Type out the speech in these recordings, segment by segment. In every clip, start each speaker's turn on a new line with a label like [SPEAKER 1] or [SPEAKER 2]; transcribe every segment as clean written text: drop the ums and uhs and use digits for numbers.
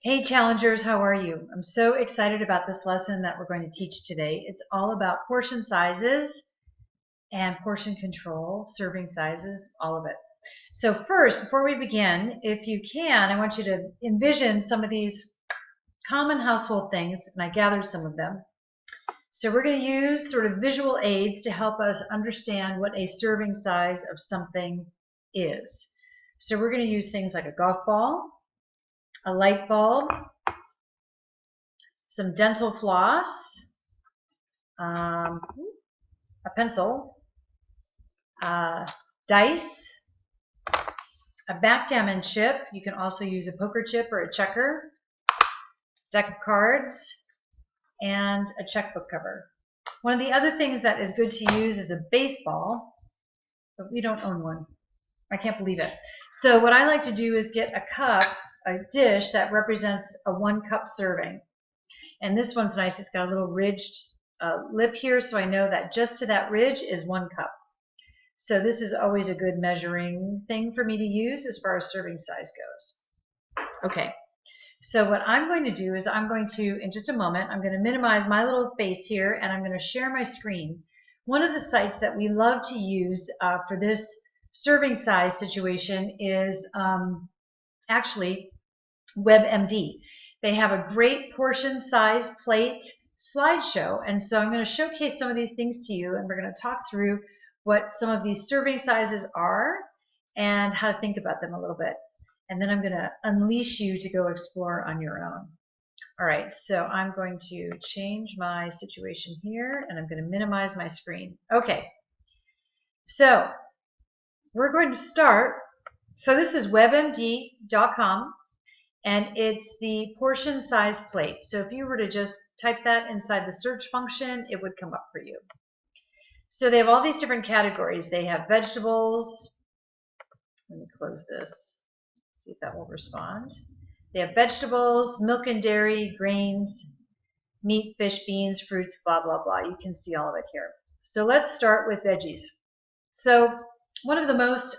[SPEAKER 1] Hey challengers, how are you? I'm so excited about this lesson that we're going to teach today. It's all about portion sizes and portion control, serving sizes, all of it. So first, before we begin, if you can, I want you to envision some of these common household things, and I gathered some of them. So we're going to use sort of visual aids to help us understand what a serving size of something is. So we're going to use things like a golf ball, a light bulb, some dental floss, a pencil, dice, a backgammon chip. You can also use a poker chip or a checker, deck of cards, and a checkbook cover. One of the other things that is good to use is a baseball, but we don't own one. I can't believe it. So what I like to do is get a cup, a dish that represents a 1-cup serving. And this one's nice. It's got a little ridged lip here, so I know that just to that ridge is 1 cup. So this is always a good measuring thing for me to use as far as serving size goes. Okay, so what I'm going to do is I'm going to, in just a moment, I'm going to minimize my little face here and I'm going to share my screen. One of the sites that we love to use for this serving size situation is actually WebMD. They have a great portion size plate slideshow, and so I'm going to showcase some of these things to you, and we're going to talk through what some of these serving sizes are and how to think about them a little bit. And then I'm going to unleash you to go explore on your own. All right, so I'm going to change my situation here, and I'm going to minimize my screen. Okay, so we're going to start. So this is webmd.com. And it's the portion size plate. So if you were to just type that inside the search function, it would come up for you. So they have all these different categories. They have vegetables. Let me close this, see if that will respond. They have vegetables, milk and dairy, grains, meat, fish, beans, fruits, blah, blah, blah. You can see all of it here. So let's start with veggies. So one of the most,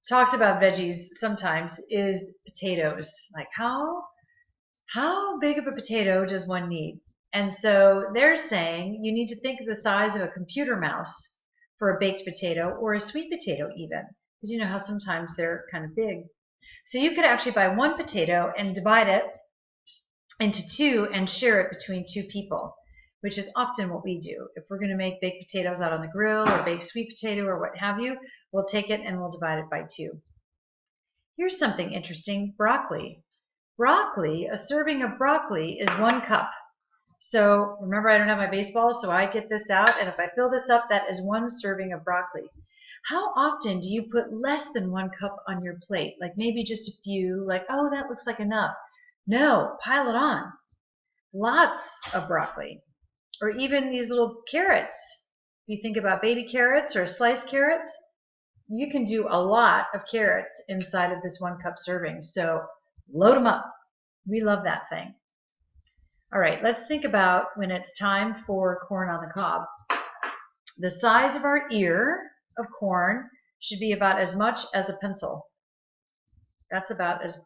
[SPEAKER 1] talked about veggies sometimes is potatoes. Like how big of a potato does one need? And so they're saying you need to think of the size of a computer mouse for a baked potato, or a sweet potato even, because you know how sometimes they're kind of big. So you could actually buy 1 potato and divide it into 2 and share it between 2 people, which is often what we do. If we're going to make baked potatoes out on the grill or baked sweet potato or what have you, we'll take it and we'll divide it by 2. Here's something interesting, broccoli. Broccoli, a serving of broccoli is 1 cup. So remember, I don't have my baseball, so I get this out, and if I fill this up, that is 1 serving of broccoli. How often do you put less than 1 cup on your plate? Like maybe just a few, like, oh, that looks like enough. No, pile it on. Lots of broccoli. Or even these little carrots. If you think about baby carrots or sliced carrots, you can do a lot of carrots inside of this 1 cup serving. So load them up. We love that thing. All right, let's think about when it's time for corn on the cob. The size of our ear of corn should be about as much as a pencil. That's about as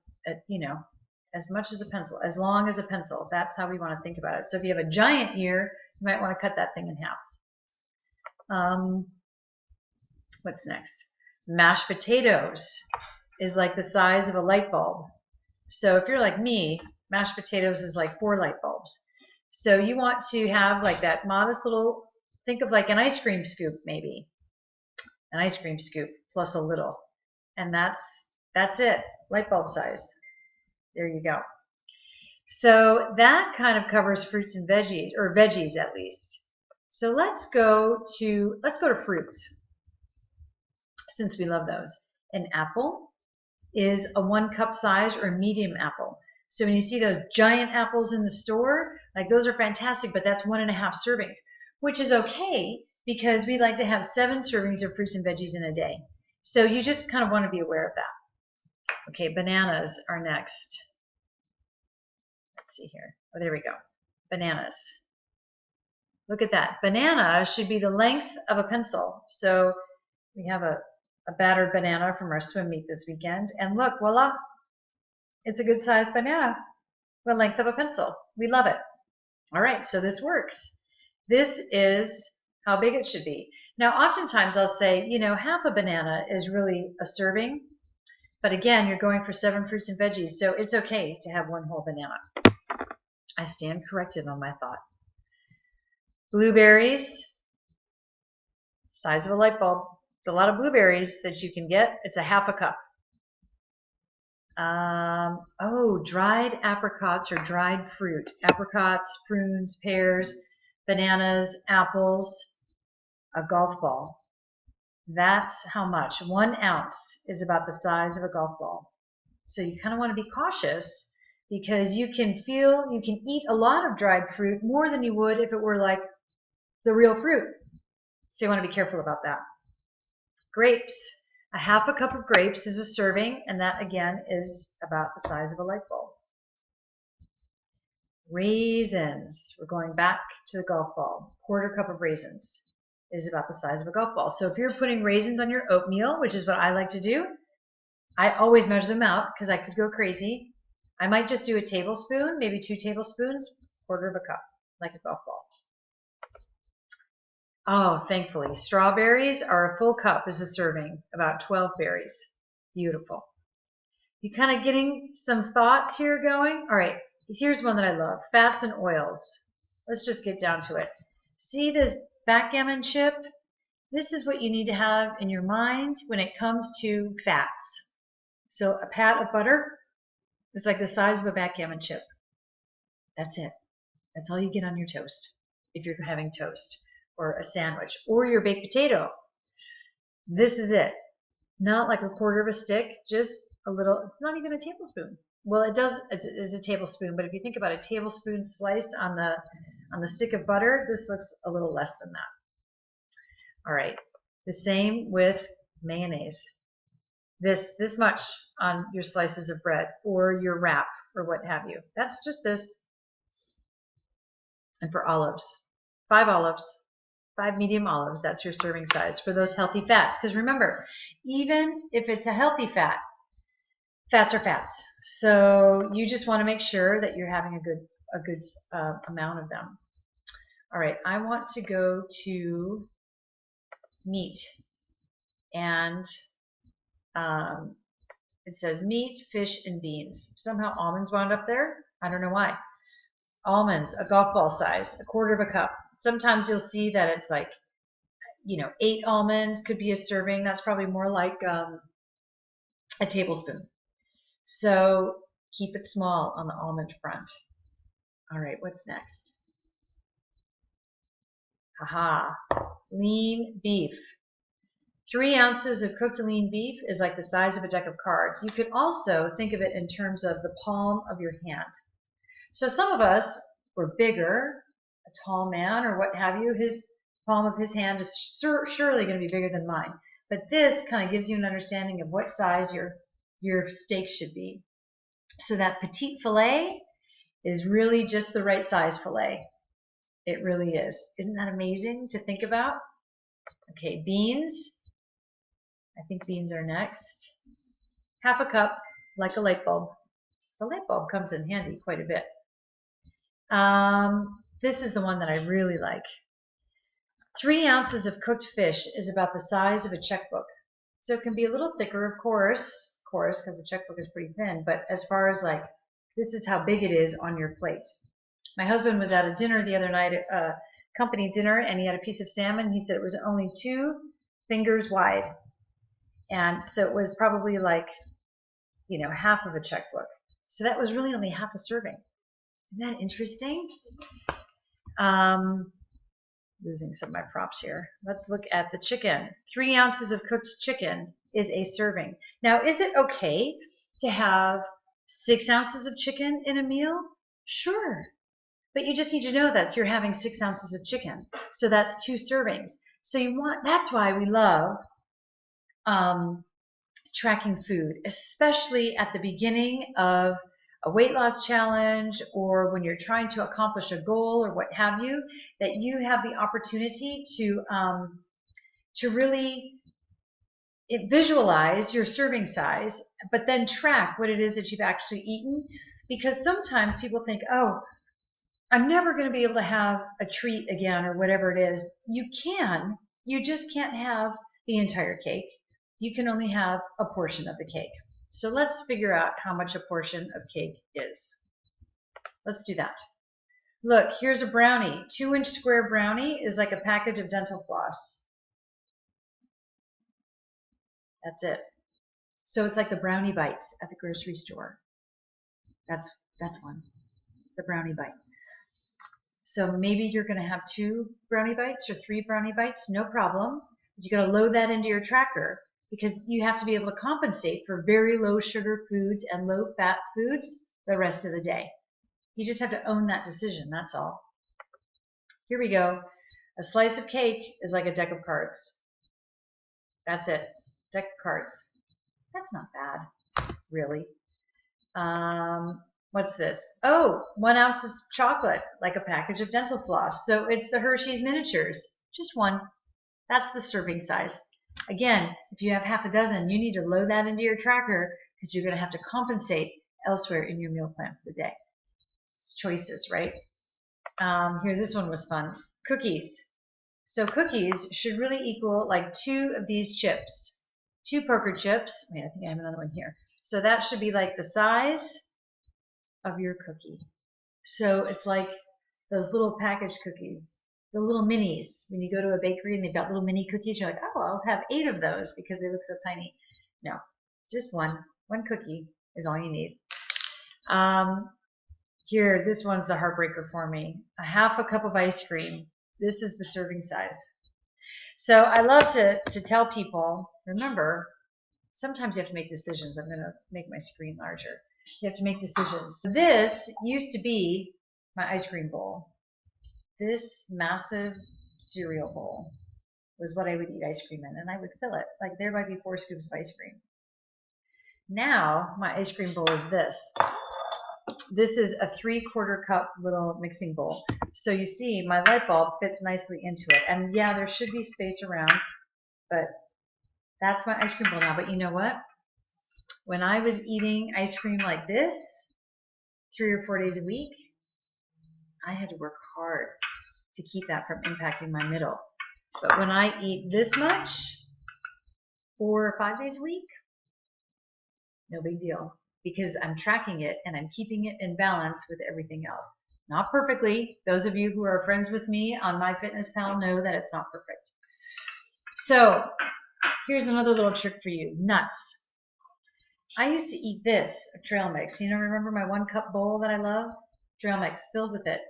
[SPEAKER 1] much as a pencil, as long as a pencil. That's how we want to think about it. So if you have a giant ear, you might want to cut that thing in half. What's next? Mashed potatoes is like the size of a light bulb. So if you're like me, mashed potatoes is like 4 light bulbs. So you want to have like that modest little, think of like an ice cream scoop maybe. An ice cream scoop plus a little. And that's it, light bulb size. There you go. So that kind of covers fruits and veggies, or veggies at least. So let's go to fruits, since we love those. An apple is a 1 cup size, or a medium apple. So when you see those giant apples in the store, like those are fantastic, but that's 1.5 servings, which is okay because we like to have 7 servings of fruits and veggies in a day. So you just kind of want to be aware of that. Okay, bananas are next. Let's see here. Oh, there we go. Bananas. Look at that. Banana should be the length of a pencil. So we have a battered banana from our swim meet this weekend. And look, voila, It's a good sized banana, the length of a pencil. We love it. All right, so this works. This is how big it should be. Now, oftentimes I'll say, you know, half a banana is really a serving, but again, you're going for 7 fruits and veggies, so it's okay to have one whole banana. I stand corrected on my thought. Blueberries, size of a light bulb. It's a lot of blueberries that you can get. It's a half a cup. Dried apricots or dried fruit. Apricots, prunes, pears, bananas, apples, a golf ball. That's how much. 1 ounce is about the size of a golf ball. So you kind of want to be cautious because you can eat a lot of dried fruit more than you would if it were like the real fruit. So you want to be careful about that. Grapes. A half a cup of grapes is a serving, and that again is about the size of a light bulb. Raisins. We're going back to the golf ball. 1/4 cup of raisins is about the size of a golf ball. So if you're putting raisins on your oatmeal, which is what I like to do, I always measure them out because I could go crazy. I might just do a tablespoon, maybe 2 tablespoons, 1/4 cup, like a golf ball. Oh, thankfully, strawberries are a full cup is a serving, about 12 berries. Beautiful. You kind of getting some thoughts here going? All right, here's one that I love, fats and oils. Let's just get down to it. See this backgammon chip? This is what you need to have in your mind when it comes to fats. So a pat of butter is like the size of a backgammon chip. That's it. That's all you get on your toast if you're having toast or a sandwich or your baked potato. This is it. Not like a 1/4 of a stick, just a little. It's not even a tablespoon. Well, it is a tablespoon, but if you think about a tablespoon sliced on the stick of butter, this looks a little less than that. All right. The same with mayonnaise. This much on your slices of bread or your wrap or what have you. That's just this. And for olives, 5 olives, 5 medium olives, that's your serving size for those healthy fats. Because remember, even if it's a healthy fat, fats are fats. So you just want to make sure that you're having a good amount of them. All right, I want to go to meat. And it says meat, fish, and beans. Somehow almonds wound up there. I don't know why. Almonds, a golf ball size, 1/4 of a cup. Sometimes you'll see that it's like, 8 almonds could be a serving. That's probably more like a tablespoon. So keep it small on the almond front. All right, what's next? Haha, lean beef. 3 ounces of cooked lean beef is like the size of a deck of cards. You could also think of it in terms of the palm of your hand. So some of us were bigger, a tall man or what have you, his palm of his hand is surely going to be bigger than mine. But this kind of gives you an understanding of what size your steak should be. So that petite filet is really just the right size filet. It really is. Isn't that amazing to think about? Okay, beans. I think beans are next. 1/2 a cup, like a light bulb. The light bulb comes in handy quite a bit. This is the one that I really like. 3 ounces of cooked fish is about the size of a checkbook. So it can be a little thicker, of course, because the checkbook is pretty thin, but as far as like, this is how big it is on your plate. My husband was at a dinner the other night, a company dinner, and he had a piece of salmon. He said it was only 2 fingers wide. And so it was probably like, 1/2 of a checkbook. So that was really only 1/2 a serving. Isn't that interesting? Losing some of my props here. Let's look at the chicken. 3 ounces of cooked chicken is a serving. Now, is it okay to have 6 ounces of chicken in a meal? Sure. But you just need to know that you're having 6 ounces of chicken. So that's 2 servings. So that's why we love tracking food, especially at the beginning of a weight loss challenge or when you're trying to accomplish a goal or what have you, that you have the opportunity to really visualize your serving size, but then track what it is that you've actually eaten. Because sometimes people think, oh, I'm never going to be able to have a treat again or whatever it is. You can, you just can't have the entire cake. You can only have a portion of the cake. So let's figure out how much a portion of cake is. Let's do that. Look, here's a brownie. 2-inch square brownie is like a package of dental floss. That's it. So it's like the brownie bites at the grocery store. That's one, the brownie bite. So maybe you're going to have 2 brownie bites or 3 brownie bites, no problem. But you got to load that into your tracker because you have to be able to compensate for very low sugar foods and low fat foods the rest of the day. You just have to own that decision, that's all. Here we go. A slice of cake is like a deck of cards. That's it. Deck of cards. That's not bad, really. What's this? Oh, 1 ounce of chocolate, like a package of dental floss. So it's the Hershey's miniatures, just 1. That's the serving size. Again, if you have half a dozen, you need to load that into your tracker because you're going to have to compensate elsewhere in your meal plan for the day. It's choices, right? Here, this one was fun. Cookies. So cookies should really equal like 2 of these chips. 2 poker chips. Wait, I think I have another one here. So that should be like the size of your cookie. So it's like those little packaged cookies, the little minis. When you go to a bakery and they've got little mini cookies, you're like, oh, I'll have 8 of those because they look so tiny. No, just 1. 1 cookie is all you need. Here, this one's the heartbreaker for me. A half a cup of ice cream. This is the serving size. So I love to tell people, remember, sometimes you have to make decisions. I'm going to make my screen larger. You have to make decisions. So this used to be my ice cream bowl. This massive cereal bowl was what I would eat ice cream in, and I would fill it. Like there might be 4 scoops of ice cream. Now my ice cream bowl is this. This is a 3/4 cup little mixing bowl. So you see my light bulb fits nicely into it. And yeah, there should be space around, but that's my ice cream bowl now. But you know what? When I was eating ice cream like this 3 or 4 days a week, I had to work hard to keep that from impacting my middle. But when I eat this much 4 or 5 days a week, no big deal, because I'm tracking it and I'm keeping it in balance with everything else. Not perfectly. Those of you who are friends with me on MyFitnessPal know that it's not perfect. So here's another little trick for you. Nuts. I used to eat this, a trail mix. You know, remember my 1 cup bowl that I love? Trail mix filled with it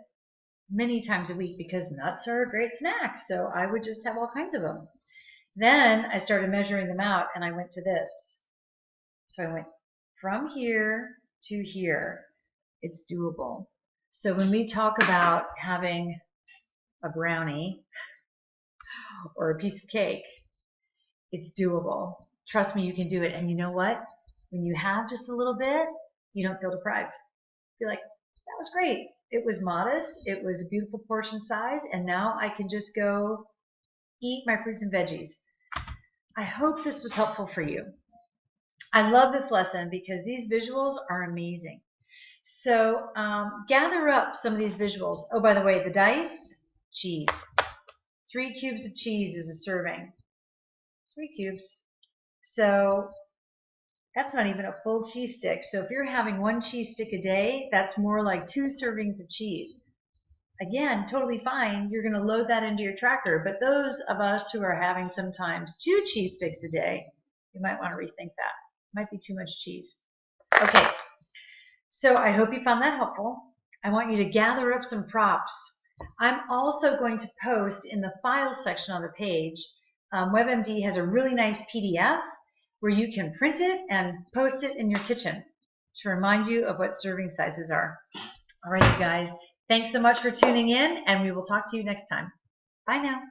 [SPEAKER 1] many times a week because nuts are a great snack. So I would just have all kinds of them. Then I started measuring them out and I went to this. So I went from here to here. It's doable. So when we talk about having a brownie or a piece of cake, it's doable. Trust me, you can do it. And you know what? When you have just a little bit, you don't feel deprived. You're like, that was great. It was modest. It was a beautiful portion size. And now I can just go eat my fruits and veggies. I hope this was helpful for you. I love this lesson because these visuals are amazing. So gather up some of these visuals. Oh, by the way, the dice, cheese. 3 cubes of cheese is a serving. 3 cubes. So that's not even a full cheese stick. So if you're having 1 cheese stick a day, that's more like 2 servings of cheese. Again, totally fine. You're going to load that into your tracker. But those of us who are having sometimes 2 cheese sticks a day, you might want to rethink that. Might be too much cheese. Okay, so I hope you found that helpful. I want you to gather up some props. I'm also going to post in the files section on the page. WebMD has a really nice PDF where you can print it and post it in your kitchen to remind you of what serving sizes are. All right, you guys. Thanks so much for tuning in, and we will talk to you next time. Bye now.